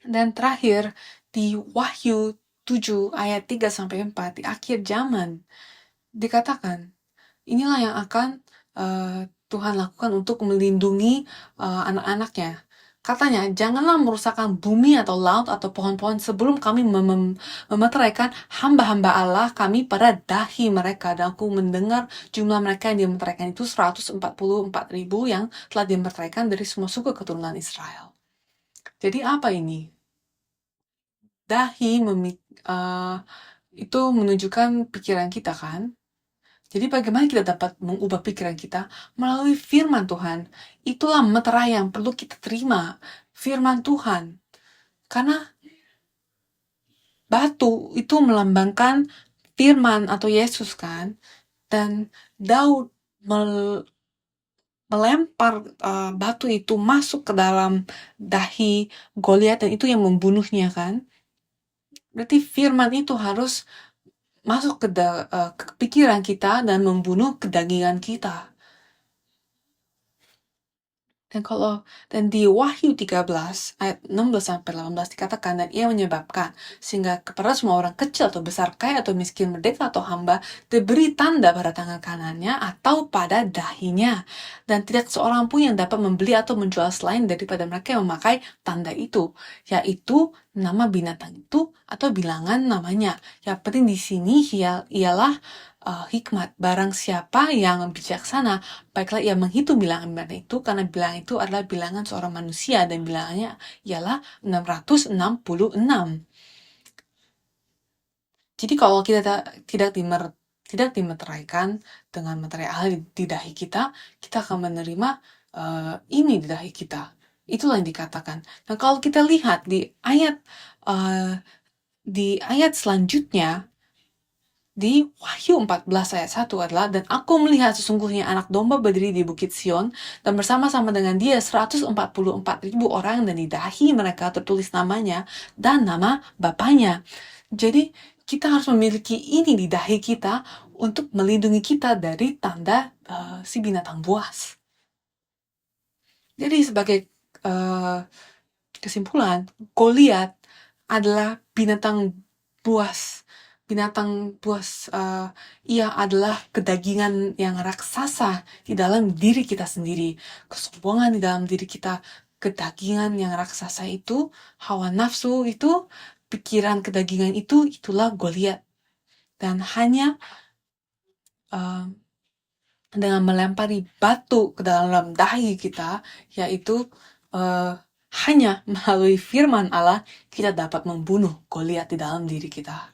Dan terakhir, di Wahyu 7 ayat 3-4, di akhir zaman, dikatakan, inilah yang akan Tuhan lakukan untuk melindungi anak-anaknya. Katanya, janganlah merusakkan bumi atau laut atau pohon-pohon sebelum kami memeteraikan hamba-hamba Allah kami pada dahi mereka. Dan aku mendengar jumlah mereka yang dimeteraikan itu 144.000 yang telah dimeteraikan dari semua suku keturunan Israel. Jadi apa ini? Dahi itu menunjukkan pikiran kita kan? Jadi bagaimana kita dapat mengubah pikiran kita? Melalui firman Tuhan. Itulah meterai yang perlu kita terima. Firman Tuhan. Karena batu itu melambangkan firman atau Yesus kan. Dan Daud melempar batu itu masuk ke dalam dahi Goliat dan itu yang membunuhnya kan. Berarti firman itu harus masuk ke pikiran kita dan membunuh kedagingan kita. Dan di Wahyu 13 ayat 16-18 dikatakan, dan ia menyebabkan sehingga kepada semua orang kecil atau besar, kaya atau miskin, merdeka atau hamba, diberi tanda pada tangan kanannya atau pada dahinya, dan tidak seorang pun yang dapat membeli atau menjual selain daripada mereka yang memakai tanda itu, yaitu nama binatang itu atau bilangan namanya. Yang penting di sini ialah hikmat. Barang siapa yang bijaksana, baiklah ia menghitung bilangan itu, karena bilangan itu adalah bilangan seorang manusia dan bilangannya ialah 666. Jadi kalau kita tidak dimeteraikan dengan meterai Allah di dahi kita, kita akan menerima ini di dahi kita. Itulah yang dikatakan. Nah, kalau kita lihat di ayat selanjutnya, di Wahyu 14 ayat 1 adalah, dan aku melihat sesungguhnya anak domba berdiri di bukit Sion, dan bersama-sama dengan dia 144.000 orang, dan di dahi mereka tertulis namanya dan nama Bapanya. Jadi kita harus memiliki ini di dahi kita untuk melindungi kita dari tanda si binatang buas. Jadi sebagai kesimpulan, Goliat adalah binatang buas. Binatang buas, ia adalah kedagingan yang raksasa di dalam diri kita sendiri. Kesombongan di dalam diri kita, kedagingan yang raksasa itu, hawa nafsu itu, pikiran kedagingan itu, itulah Goliat. Dan hanya dengan melempari batu ke dalam dahi kita, yaitu hanya melalui firman Allah, kita dapat membunuh Goliat di dalam diri kita.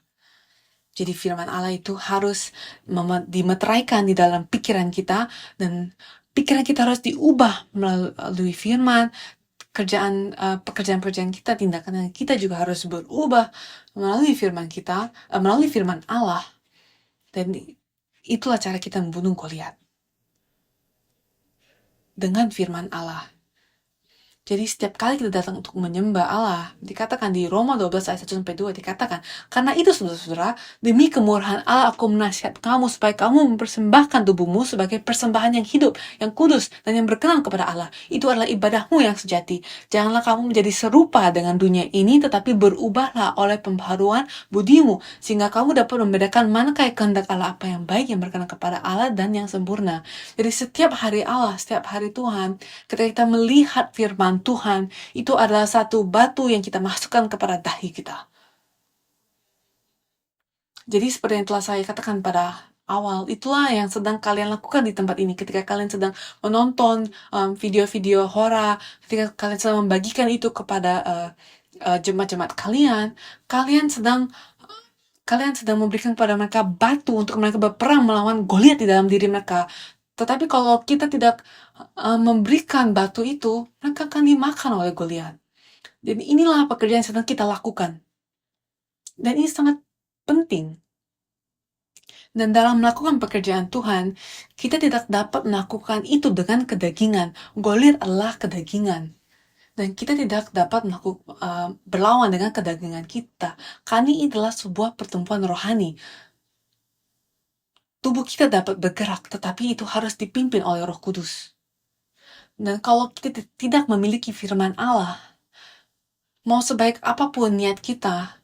Jadi firman Allah itu harus dimeteraikan di dalam pikiran kita, dan pikiran kita harus diubah melalui firman. Pekerjaan-pekerjaan kita, tindakan kita juga harus berubah melalui firman kita, melalui firman Allah. Dan itulah cara kita membunuh Goliat. Dengan firman Allah. Jadi setiap kali kita datang untuk menyembah Allah, dikatakan di Roma 12 ayat 1-2 dikatakan, karena itu saudara-saudara, demi kemurahan Allah aku menasihat kamu supaya kamu mempersembahkan tubuhmu sebagai persembahan yang hidup, yang kudus, dan yang berkenan kepada Allah. Itu adalah ibadahmu yang sejati. Janganlah kamu menjadi serupa dengan dunia ini, tetapi berubahlah oleh pembaharuan budimu, sehingga kamu dapat membedakan manakah kehendak Allah, apa yang baik, yang berkenan kepada Allah, dan yang sempurna. Jadi setiap hari Allah, setiap hari Tuhan, ketika kita melihat firman Tuhan, itu adalah satu batu yang kita masukkan kepada dahi kita. Jadi seperti yang telah saya katakan pada awal, itulah yang sedang kalian lakukan di tempat ini. Ketika kalian sedang menonton video-video horor, ketika kalian sedang membagikan itu kepada jemaat-jemaat kalian, kalian sedang memberikan kepada mereka batu untuk mereka berperang melawan Goliat di dalam diri mereka. Tetapi kalau kita tidak memberikan batu itu, mereka akan dimakan oleh Goliat. Dan inilah pekerjaan yang sedang kita lakukan. Dan ini sangat penting. Dan dalam melakukan pekerjaan Tuhan, kita tidak dapat melakukan itu dengan kedagingan. Goliat adalah kedagingan. Dan kita tidak dapat berlawan dengan kedagingan kita. Karena ini adalah sebuah pertempuran rohani. Tubuh kita dapat bergerak, tetapi itu harus dipimpin oleh Roh Kudus. Dan kalau kita tidak memiliki firman Allah, mau sebaik apapun niat kita,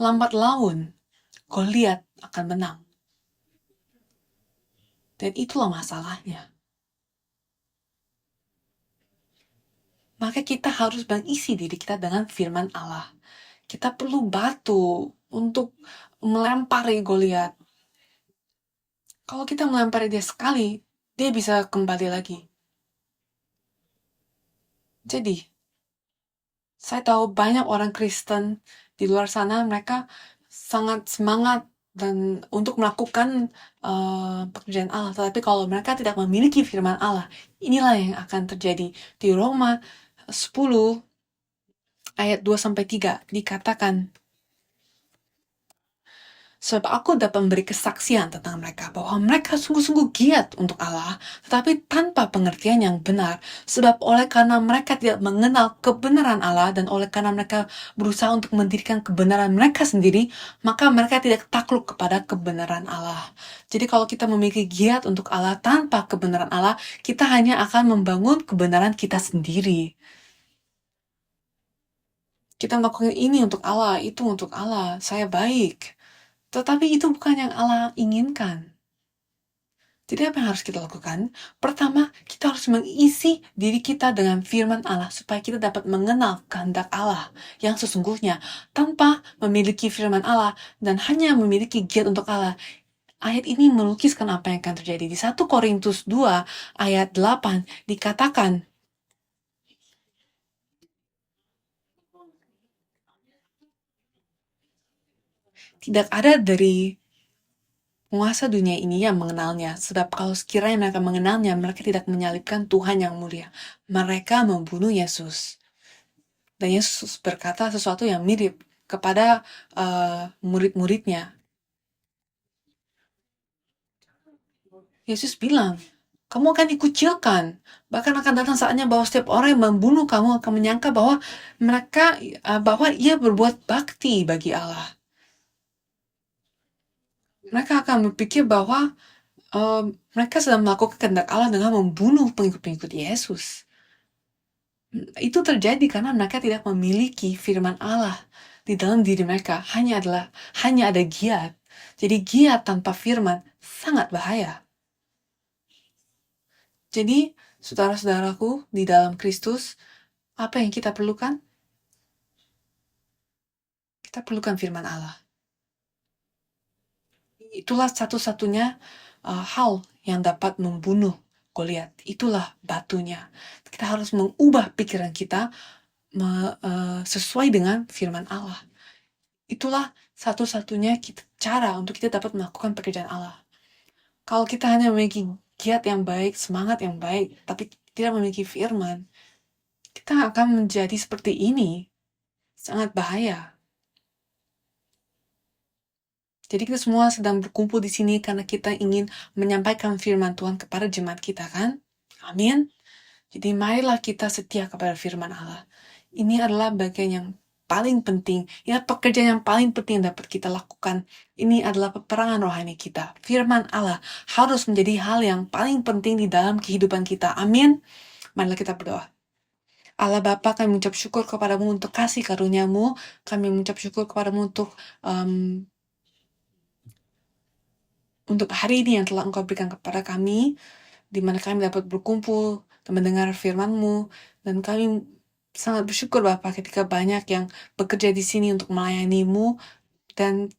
lambat laun, Goliat akan menang. Dan itulah masalahnya. maka kita harus mengisi diri kita dengan firman Allah. Kita perlu batu untuk melempari Goliat. Kalau kita melempari dia sekali, dia bisa kembali lagi. Jadi, saya tahu banyak orang Kristen di luar sana, mereka sangat semangat dan untuk melakukan pekerjaan Allah. Tetapi kalau mereka tidak memiliki firman Allah, inilah yang akan terjadi. Di Roma 10 ayat 2-3 dikatakan, sebab aku dapat memberi kesaksian tentang mereka, bahwa mereka sungguh-sungguh giat untuk Allah, tetapi tanpa pengertian yang benar, sebab oleh karena mereka tidak mengenal kebenaran Allah, dan oleh karena mereka berusaha untuk mendirikan kebenaran mereka sendiri, maka mereka tidak takluk kepada kebenaran Allah. Jadi kalau kita memiliki giat untuk Allah tanpa kebenaran Allah, kita hanya akan membangun kebenaran kita sendiri. Kita melakukan ini untuk Allah, itu untuk Allah, saya baik. Tetapi itu bukan yang Allah inginkan. Jadi apa yang harus kita lakukan? Pertama, kita harus mengisi diri kita dengan firman Allah supaya kita dapat mengenal kehendak Allah yang sesungguhnya. Tanpa memiliki firman Allah dan hanya memiliki giat untuk Allah, ayat ini melukiskan apa yang akan terjadi. Di 1 Korintus 2 ayat 8 dikatakan, tidak ada dari penguasa dunia ini yang mengenalnya, sebab kalau sekiranya mereka mengenalnya, mereka tidak menyalibkan Tuhan yang mulia. Mereka membunuh Yesus. Dan Yesus berkata sesuatu yang mirip kepada murid-muridnya. Yesus bilang, kamu akan dikucilkan. Bahkan akan datang saatnya bahwa setiap orang yang membunuh kamu akan menyangka bahwa bahwa ia berbuat bakti bagi Allah. Mereka akan berpikir bahwa mereka sedang melakukan kehendak Allah dengan membunuh pengikut-pengikut Yesus. Itu terjadi karena mereka tidak memiliki firman Allah di dalam diri mereka. Hanya ada giat. Jadi giat tanpa firman sangat bahaya. Jadi, saudara-saudaraku di dalam Kristus, apa yang kita perlukan? Kita perlukan firman Allah. Itulah satu-satunya hal yang dapat membunuh Goliat. Itulah batunya. Kita harus mengubah pikiran kita sesuai dengan firman Allah. Itulah satu-satunya cara untuk kita dapat melakukan pekerjaan Allah. Kalau kita hanya memiliki giat yang baik, semangat yang baik, tapi tidak memiliki firman, kita akan menjadi seperti ini. Sangat bahaya. Jadi kita semua sedang berkumpul di sini karena kita ingin menyampaikan firman Tuhan kepada jemaat kita, kan? Amin. Jadi marilah kita setia kepada firman Allah. Ini adalah bagian yang paling penting. Ya, pekerjaan yang paling penting yang dapat kita lakukan. Ini adalah peperangan rohani kita. Firman Allah harus menjadi hal yang paling penting di dalam kehidupan kita. Amin. Marilah kita berdoa. Allah Bapa, kami mengucap syukur kepadamu untuk kasih karunia-Mu. Kami mengucap syukur kepadamu untuk hari ini yang telah Engkau berikan kepada kami, di mana kami dapat berkumpul dan mendengar firman-Mu, dan kami sangat bersyukur Bapa ketika banyak yang bekerja di sini untuk melayani-Mu, dan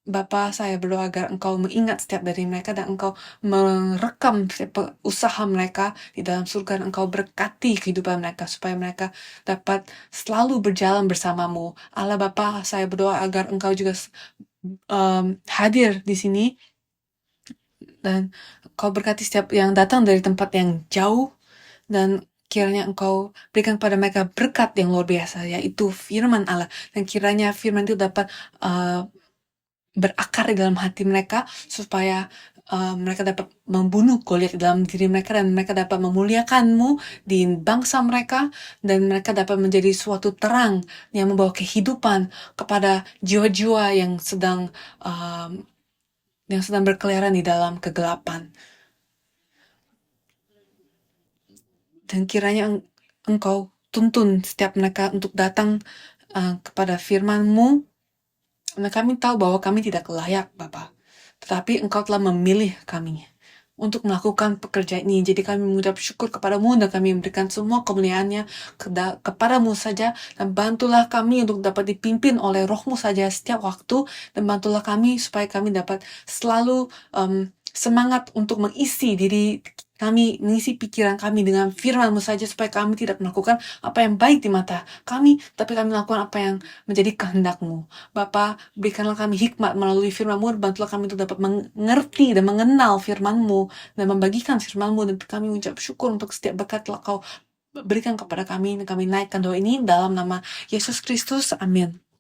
Bapa, saya berdoa agar Engkau mengingat setiap dari mereka dan Engkau merekam setiap usaha mereka di dalam surga, dan Engkau berkati kehidupan mereka supaya mereka dapat selalu berjalan bersama-Mu. Allah Bapa, saya berdoa agar Engkau juga hadir di sini dan Engkau berkati setiap yang datang dari tempat yang jauh, dan kiranya Engkau berikan kepada mereka berkat yang luar biasa, yaitu firman Allah, dan kiranya firman itu dapat berakar di dalam hati mereka supaya mereka dapat membunuh Goliat di dalam diri mereka, dan mereka dapat memuliakan-Mu di bangsa mereka, dan mereka dapat menjadi suatu terang yang membawa kehidupan kepada jiwa-jiwa yang sedang berkeliaran di dalam kegelapan. Dan kiranya Engkau tuntun setiap mereka untuk datang kepada firman-Mu. Dan kami tahu bahwa kami tidak layak, Bapa. Tetapi Engkau telah memilih kami untuk melakukan pekerjaan ini. Jadi kami mengucap syukur kepadamu dan kami memberikan semua kemuliaannya kepadamu saja, dan bantulah kami untuk dapat dipimpin oleh rohmu saja setiap waktu, dan bantulah kami supaya kami dapat selalu semangat untuk mengisi diri kami, mengisi pikiran kami dengan firman-Mu saja, supaya kami tidak melakukan apa yang baik di mata kami, tapi kami melakukan apa yang menjadi kehendak-Mu. Bapa, berikanlah kami hikmat melalui firman-Mu, bantulah kami untuk dapat mengerti dan mengenal firman-Mu, dan membagikan firman-Mu, dan kami mengucap syukur untuk setiap berkat telah Kau berikan kepada kami, dan kami naikkan doa ini dalam nama Yesus Kristus. Amin.